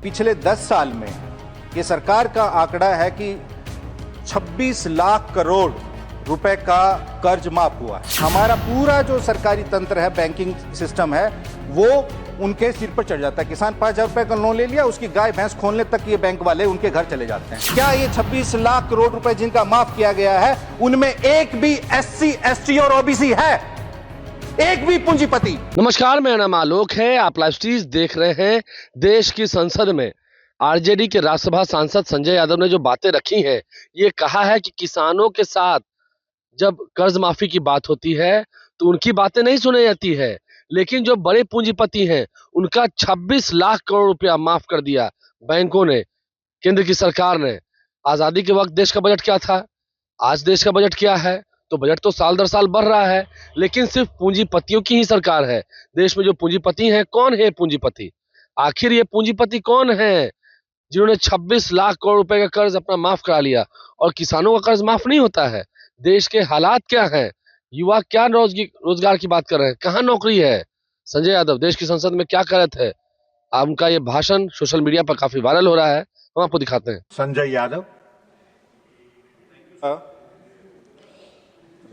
पिछले 10 साल में ये सरकार का आंकड़ा है कि 26 लाख करोड़ रुपए का कर्ज माफ हुआ है। हमारा पूरा जो सरकारी तंत्र है, बैंकिंग सिस्टम है, वो उनके सिर पर चढ़ जाता है। किसान 5,000 रुपए का लोन ले लिया, उसकी गाय भैंस खोलने तक ये बैंक वाले उनके घर चले जाते हैं। क्या ये 26 लाख करोड़ रुपए जिनका माफ किया गया है, उनमें एक भी SC, ST और OBC है? एक भी पूंजीपति? नमस्कार, मेरा नाम आलोक है। आप लाइव स्ट्रीम देख रहे हैं। देश की संसद में आरजेडी के राज्यसभा सांसद संजय यादव ने जो बातें रखी हैं, ये कहा है कि किसानों के साथ जब कर्ज माफी की बात होती है तो उनकी बातें नहीं सुनी जाती है, लेकिन जो बड़े पूंजीपति हैं उनका 26 लाख करोड़ रुपया माफ कर दिया बैंकों ने, केंद्र की सरकार ने। आजादी के वक्त देश का बजट क्या था, आज देश का बजट क्या है? तो बजट तो साल दर साल बढ़ रहा है, लेकिन सिर्फ पूंजीपतियों की ही सरकार है। देश में जो पूंजीपति हैं, कौन है पूंजीपति? आखिर ये पूंजीपति कौन है जिन्होंने 26 लाख करोड़ रुपए का कर्ज अपना माफ करा लिया? और किसानों का कर्ज माफ नहीं होता है। देश के हालात क्या हैं? युवा क्या रोजगार की बात कर रहे हैं? कहाँ नौकरी है? संजय यादव देश की संसद में क्या कर रहे थे? उनका ये भाषण सोशल मीडिया पर काफी वायरल हो रहा है, हम आपको दिखाते हैं। संजय यादव।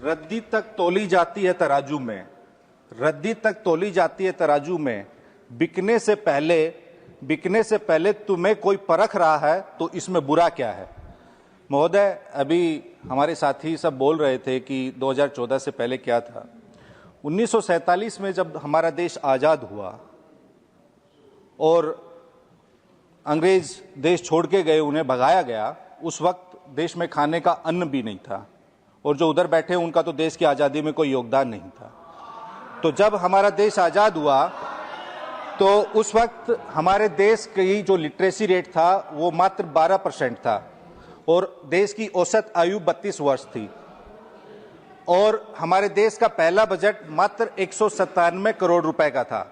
रद्दी तक तोली जाती है तराजू में, रद्दी तक तोली जाती है तराजू में। बिकने से पहले तुम्हें कोई परख रहा है तो इसमें बुरा क्या है? महोदय, अभी हमारे साथी सब बोल रहे थे कि 2014 से पहले क्या था। 1947 में जब हमारा देश आजाद हुआ और अंग्रेज देश छोड़ के गए, उन्हें भगाया गया, उस वक्त देश में खाने का अन्न भी नहीं था, और जो उधर बैठे उनका तो देश की आजादी में कोई योगदान नहीं था। तो जब हमारा देश आजाद हुआ तो उस वक्त हमारे देश की जो लिटरेसी रेट था वो मात्र 12% था, और देश की औसत आयु 32 वर्ष थी, और हमारे देश का पहला बजट मात्र 197 करोड़ रुपए का था।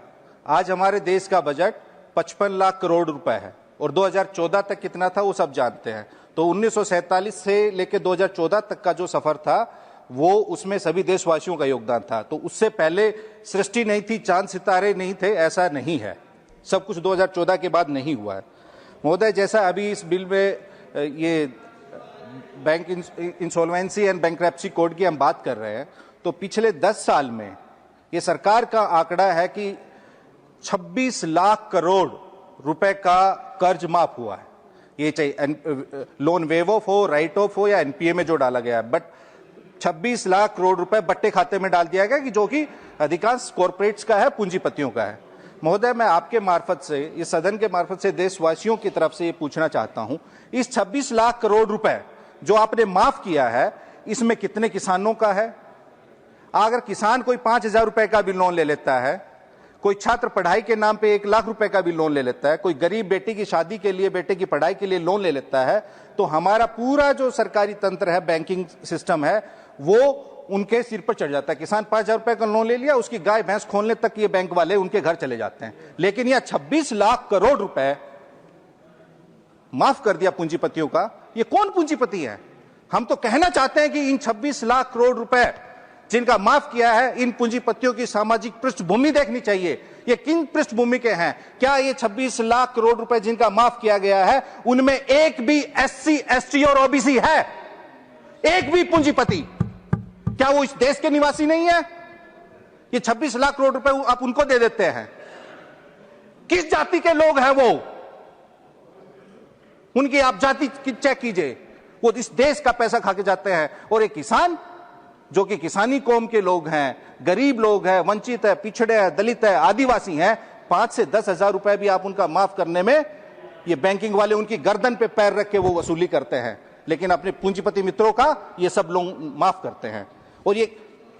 आज हमारे देश का बजट 55 लाख करोड़ रुपए है, और 2014 तक कितना था वो सब जानते हैं। तो 1947 से लेकर 2014 तक का जो सफर था वो, उसमें सभी देशवासियों का योगदान था। तो उससे पहले सृष्टि नहीं थी, चांद सितारे नहीं थे, ऐसा नहीं है। सब कुछ 2014 के बाद नहीं हुआ है। महोदय, जैसा अभी इस बिल में ये bank insolvency and bankruptcy code की हम बात कर रहे हैं, तो पिछले 10 साल में ये सरकार का आंकड़ा है कि 26 लाख करोड़ रुपए का कर्ज माफ हुआ है। ये चाहे लोन वेव ऑफ हो, राइट ऑफ हो, या NPA में जो डाला गया है, बट 26 लाख करोड़ रुपए बट्टे खाते में डाल दिया गया, कि जो कि अधिकांश कॉर्पोरेट्स का है, पूंजीपतियों का है। महोदय, मैं आपके मार्फत से, इस सदन के मार्फत से देशवासियों की तरफ से ये पूछना चाहता हूं, इस 26 लाख करोड़ रुपए जो आपने माफ किया है, इसमें कितने किसानों का है? अगर किसान कोई 5,000 रुपए का भी लोन ले लेता है, कोई छात्र पढ़ाई के नाम पे 1 लाख रुपए का भी लोन ले लेता है, कोई गरीब बेटी की शादी के लिए, बेटे की पढ़ाई के लिए लोन ले लेता है, तो हमारा पूरा जो सरकारी तंत्र है, बैंकिंग सिस्टम है, वो उनके सिर पर चढ़ जाता है। किसान 5,000 रुपए का लोन ले लिया, उसकी गाय भैंस खोलने तक ये बैंक वाले उनके घर चले जाते हैं। लेकिन यह 26 लाख करोड़ रुपए माफ कर दिया पूंजीपतियों का। ये कौन पूंजीपति है? हम तो कहना चाहते हैं कि इन 26 लाख करोड़ रुपए जिनका माफ किया है, इन पूंजीपतियों की सामाजिक पृष्ठभूमि देखनी चाहिए। ये किन पृष्ठभूमि के हैं? क्या ये 26 लाख करोड़ रुपए जिनका माफ किया गया है, उनमें एक भी SC, ST और OBC है? एक भी पूंजीपति? क्या वो इस देश के निवासी नहीं है? ये 26 लाख करोड़ रुपए आप उनको दे देते हैं। किस जाति के लोग हैं वो? उनकी आप जाति चेक कीजिए। वो इस देश का पैसा खा के जाते हैं, और एक किसान जो कि किसानी कौम के लोग हैं, गरीब लोग हैं, वंचित है, पिछड़े हैं, दलित है, आदिवासी हैं, 5 से 10 हजार रुपए भी आप उनका माफ करने में, ये बैंकिंग वाले उनकी गर्दन पे पैर रख के वो वसूली करते हैं। लेकिन अपने पूंजीपति मित्रों का ये सब लोग माफ करते हैं। और ये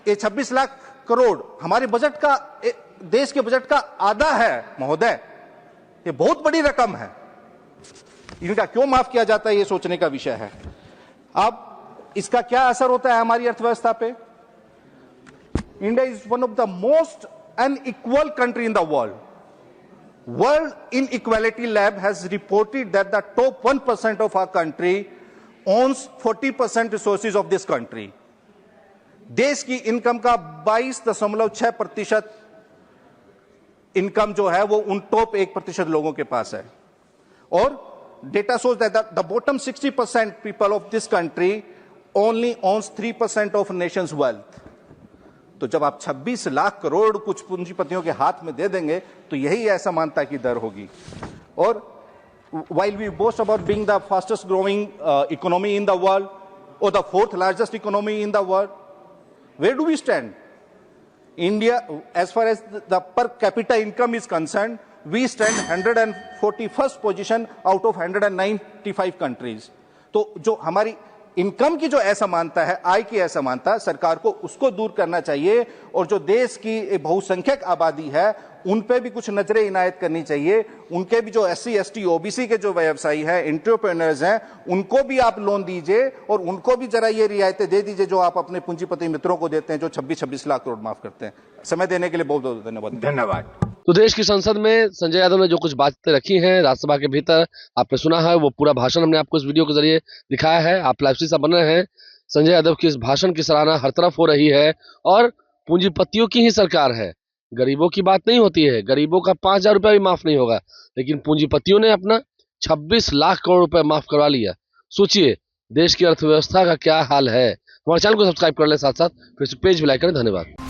26 लाख करोड़ हमारे बजट का, देश के बजट का आधा है महोदय। ये बहुत बड़ी रकम है। इनका क्यों माफ किया जाता है, ये सोचने का विषय है। अब इसका क्या असर होता है हमारी अर्थव्यवस्था पे? India is one of the most unequal country in the world. World inequality lab has reported that the top 1% of our country owns 40% resources of this country. देश की इनकम का 22.6% इनकम जो है वो उन टॉप 1% लोगों के पास है। और data shows that the bottom 60% people of this country only owns 3% of nation's wealth. तो जब आप 26 लाख करोड़ कुछ पूंजीपतियों के हाथ में दे देंगे तो यही असमानता की दर होगी। और while we boast about being the fastest growing economy in the world or the fourth largest economy in the world, where do we stand? India, as far as the per capita income is concerned, we stand 141st position out of 195 countries. तो जो हमारी income की जो असमानता है, आय की असमानता, सरकार को उसको दूर करना चाहिए और जो देश की बहुसंख्यक आबादी है उन पे भी कुछ नजरें इनायत करनी चाहिए। उनके भी जो SC, ST, OBC के जो व्यवसायी हैं, एंटरप्रेन्योर्स हैं, उनको भी आप लोन दीजिए और उनको भी जरा ये रियायतें दे दीजिए जो आप अपने पूंजीपति मित्रों को देते हैं, जो 26-26 लाख करोड़ माफ करते हैं। समय देने के लिए बहुत बहुत धन्यवाद। धन्यवाद। तो देश की संसद में संजय यादव ने जो कुछ बातें रखी हैं राज्यसभा के भीतर, आपने सुना है, वो पूरा भाषण हमने आपको इस वीडियो के जरिए दिखाया है। आप लाइव से बन रहे हैं। संजय यादव की इस भाषण की सराहना हर तरफ हो रही है और पूंजीपतियों की ही सरकार है, गरीबों की बात नहीं होती है। गरीबों का 5,000 रुपया भी माफ नहीं होगा, लेकिन पूंजीपतियों ने अपना 26 लाख करोड़ रुपए माफ करवा लिया। सोचिए देश की अर्थव्यवस्था का क्या हाल है। हमारे चैनल को सब्सक्राइब कर ले, साथ साथ पेज भी लाइक करें। धन्यवाद।